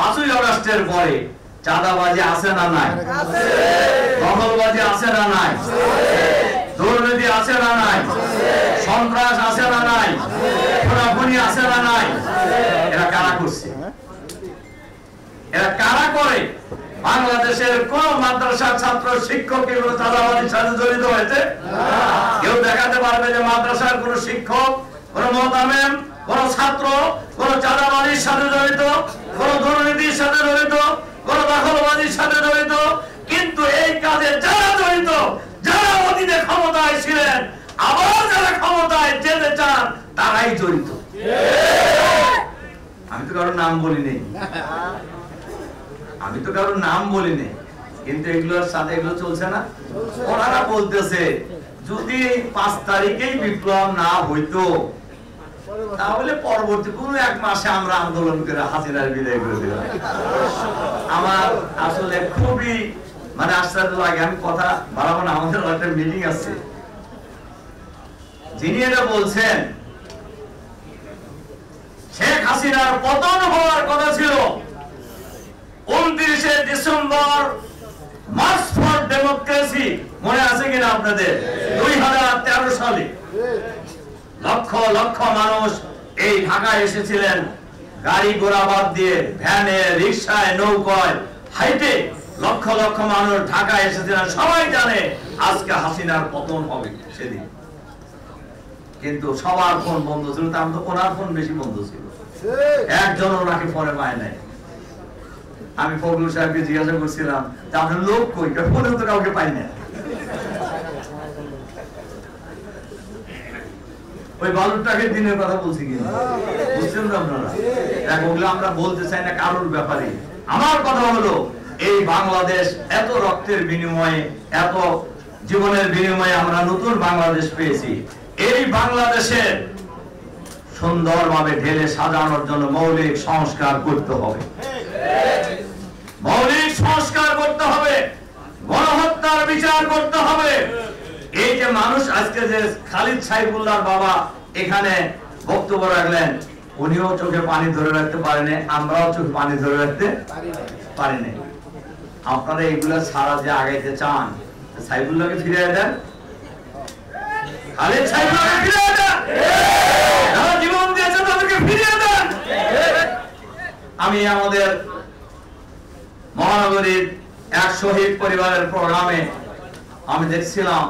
5ই আগস্টের পরে চাঁদাবাজি আছে না নাই? দখলবাজি আছে না নাই? দুর্নীতি আছে না নাই? সন্ত্রাস আছে না নাই? খুনাখুনি আছে না নাই? এরা কারা করছে? এরা কারা করে? বাংলাদেশের কোন মাদ্রাসার ছাত্র শিক্ষক এগুলো চাঁদাবাজির সাথে জড়িত হয়েছে? কেউ দেখাতে পারবে যে মাদ্রাসার কোন শিক্ষক, কোন মোতামেম, কোন ছাত্র কোন চাঁদাবাজির সাথে জড়িত, কোন দুর্নীতির সাথে জড়িত, কোন দখলবাজির সাথে জড়িত? কিন্তু এই কাজে যারা জড়িত, যারা অতীতে ক্ষমতায় ছিলেন, আবার যারা ক্ষমতায় যেতে চান, তারাই জড়িত। আমি তো কারোর নাম বলিনি, কিন্তু এগুলোর সাথে এগুলো চলছে না। ওনারা বলতেছে যদি 5 তারিখেই বিপ্লব না হইতো তাহলে পরবর্তী কোন 1 মাসে আমরা আন্দোলন করে হাসিনার বিদায় করে দিলাম। আমার আসলে খুবই আশ্চর্য লাগে। আমি কথা বাড়াবো না, আমাদের একটা মিটিং আছে। যিনি এটা বলছেন, শেখ হাসিনার পতন হওয়ার কথা ছিল 29শে ডিসেম্বর, মার্চ ফর ডেমোক্রেসি, মনে আছে কিনা আপনাদের? 2013 সালে লক্ষ লক্ষ মানুষ এই ঢাকায় এসেছিলেন, গাড়ি ঘোড়া বাদ দিয়ে ভ্যানে, রিকশায়, নৌকায়, হাইটে লক্ষ লক্ষ মানুষ ঢাকায় এসেছিলেন। সবাই জানে আজকে হাসিনার পতন হবে সেদিন, কিন্তু সবার ফোন বন্ধ ছিল। তার তো ওনার ফোন বেশি বন্ধ ছিল, একজন ওনাকে ফোনে পায় নাই। আমি ফখরুল সাহেবকে জিজ্ঞাসা করছিলাম যে আপনার লোক কই, ফোনে তো কাউকে পাই না। ওই বালুরটাকে দিনের কথা বলছি কিনা বুঝছেন তো আপনারা? ওগুলো আমরা বলতে চাই না কারোর ব্যাপারে। আমার কথা হলো এই বাংলাদেশ এত রক্তের বিনিময়ে, এত জীবনের বিনিময়ে আমরা নতুন বাংলাদেশ পেয়েছি। এই বাংলাদেশের সুন্দরভাবে ঢেলে সাজানোর জন্য মৌলিক সংস্কার করতে হবে, মৌলিক সংস্কার করতে হবে, গণহত্যার বিচার করতে হবে। এই যে মানুষ আজকে যে খালিদ সাইফুল্লাহর বাবা এখানে বক্তব্য রাখলেন, উনিও চোখে পানি ধরে রাখতে পারেনি, আমরাও চোখে পানি ধরে রাখতে পারিনি। আপনারা এগুলা ছাড়া যে আগাইতে চান, সাইফুল্লাহকে ফিরিয়ে দেন, খালিদ সাইফুল্লাহকে ফিরিয়ে দেন, যারা জীবন দিয়েছে তাদেরকে ফিরিয়ে দেন। আমি আমাদের মহানগরীর এক শহীদ পরিবারের প্রোগ্রামে আমি দেখছিলাম